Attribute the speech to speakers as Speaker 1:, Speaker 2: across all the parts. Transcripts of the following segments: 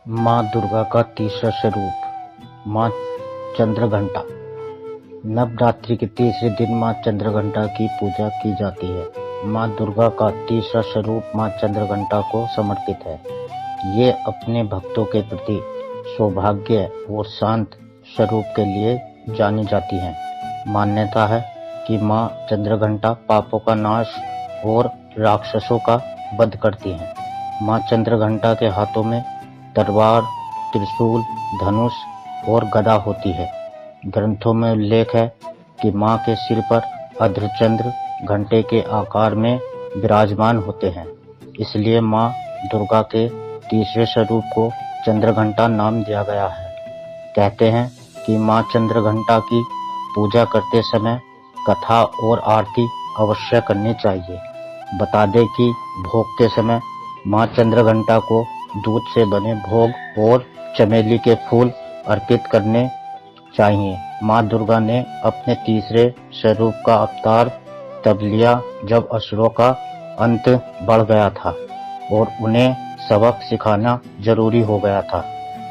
Speaker 1: माँ दुर्गा का तीसरा स्वरूप माँ चंद्रघंटा। नवरात्रि के तीसरे दिन माँ चंद्रघंटा की पूजा की जाती है। माँ दुर्गा का तीसरा स्वरूप माँ चंद्रघंटा को समर्पित है। ये अपने भक्तों के प्रति सौभाग्य और शांत स्वरूप के लिए जानी जाती हैं। मान्यता है कि माँ चंद्रघंटा पापों का नाश और राक्षसों का वध करती हैं। माँ चंद्रघंटा के हाथों में तलवार, त्रिशूल, धनुष और गदा होती है। ग्रंथों में उल्लेख है कि माँ के सिर पर अर्धचंद्र घंटे के आकार में विराजमान होते हैं। इसलिए माँ दुर्गा के तीसरे स्वरूप को चंद्रघंटा नाम दिया गया है। कहते हैं कि माँ चंद्रघंटा की पूजा करते समय कथा और आरती अवश्य करनी चाहिए। बता दें कि भोग के समय माँ चंद्रघंटा को दूध से बने भोग और चमेली के फूल अर्पित करने चाहिए। माँ दुर्गा ने अपने तीसरे स्वरूप का अवतार तब लिया जब असुरों का अंत बढ़ गया था और उन्हें सबक सिखाना जरूरी हो गया था।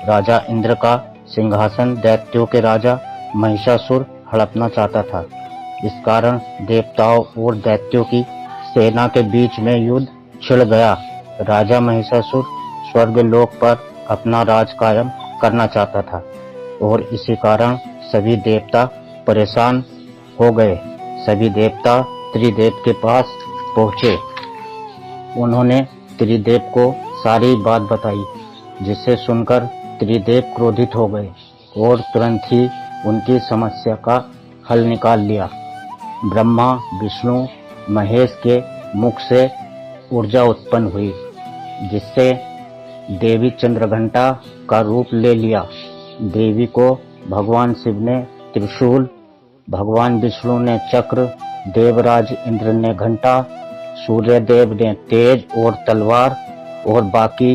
Speaker 1: राजा इंद्र का सिंहासन दैत्यों के राजा महिषासुर हड़पना चाहता था। इस कारण देवताओं और दैत्यों की सेना के बीच में युद्ध छिड़ गया। राजा महिषासुर स्वर्गलोक पर अपना राज कायम करना चाहता था और इसी कारण सभी देवता परेशान हो गए। सभी देवता त्रिदेव के पास पहुंचे। उन्होंने त्रिदेव को सारी बात बताई, जिसे सुनकर त्रिदेव क्रोधित हो गए और तुरंत ही उनकी समस्या का हल निकाल लिया। ब्रह्मा, विष्णु, महेश के मुख से ऊर्जा उत्पन्न हुई, जिससे देवी चंद्रघंटा का रूप ले लिया। देवी को भगवान शिव ने त्रिशूल, भगवान विष्णु ने चक्र, देवराज इंद्र ने घंटा, सूर्यदेव ने तेज और तलवार और बाकी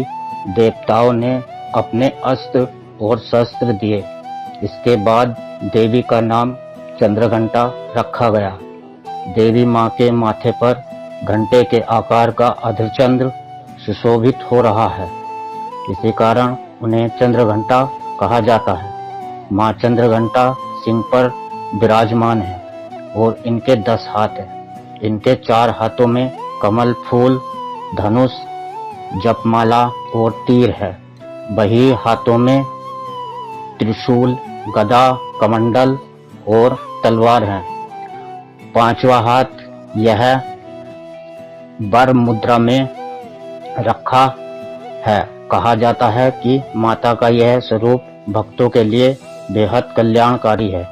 Speaker 1: देवताओं ने अपने अस्त्र और शस्त्र दिए। इसके बाद देवी का नाम चंद्रघंटा रखा गया। देवी माँ के माथे पर घंटे के आकार का अर्धचंद्र सुशोभित हो रहा है। इसी कारण उन्हें चंद्रघंटा कहा जाता है। माँ चंद्रघंटा सिंह पर विराजमान है और इनके 10 हाथ हैं। इनके 4 हाथों में कमल फूल, धनुष, जपमाला और तीर है। वही हाथों में त्रिशूल, गदा, कमंडल और तलवार है। 5वां हाथ यह वर मुद्रा में रखा है। कहा जाता है कि माता का यह स्वरूप भक्तों के लिए बेहद कल्याणकारी है।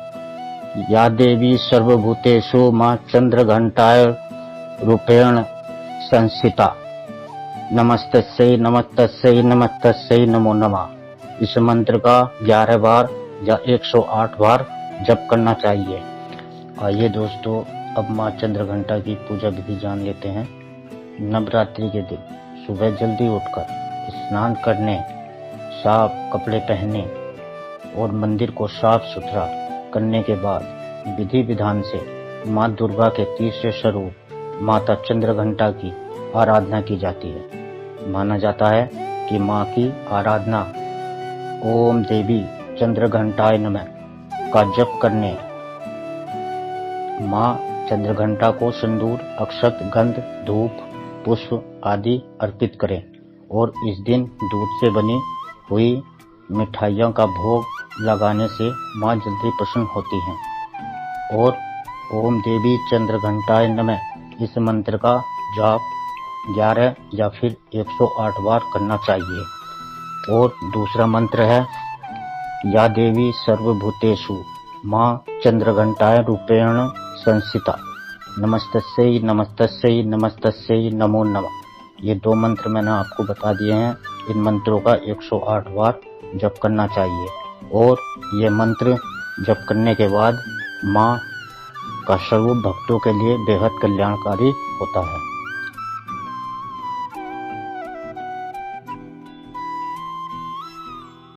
Speaker 1: या देवी सर्वभूतेषु माँ चंद्रघंटाय रूपेण संस्थिता। नमस्तस्यै नमस्तस्यै नमस्तस्यै नमो नमः। इस मंत्र का 11 बार या 108 बार जप करना चाहिए। आइए दोस्तों, अब माँ चंद्रघंटा की पूजा विधि जान लेते हैं। नवरात्रि के दिन सुबह जल्दी उठकर स्नान करने, साफ कपड़े पहनने और मंदिर को साफ सुथरा करने के बाद विधि विधान से माँ दुर्गा के तीसरे स्वरूप माता चंद्रघंटा की आराधना की जाती है। माना जाता है कि माँ की आराधना ओम देवी चंद्रघंटाय नमः का जप करने माँ चंद्रघंटा को सिंदूर, अक्षत, गंध, धूप, पुष्प आदि अर्पित करें और इस दिन दूध से बनी हुई मिठाइयों का भोग लगाने से माँ जल्दी प्रसन्न होती हैं। और ओम देवी चंद्रघंटाय नमः इस मंत्र का जाप 11 या फिर 108 बार करना चाहिए। और दूसरा मंत्र है या देवी सर्वभूतेषु माँ चंद्रघंटाय रूपेण संस्थिता। नमस्तस्यै नमस्तस्यै नमस्तस्यै नमो नमः। ये 2 मंत्र मैंने आपको बता दिए हैं। इन मंत्रों का 108 बार जप करना चाहिए और ये मंत्र जप करने के बाद माँ का स्वरूप भक्तों के लिए बेहद कल्याणकारी होता है।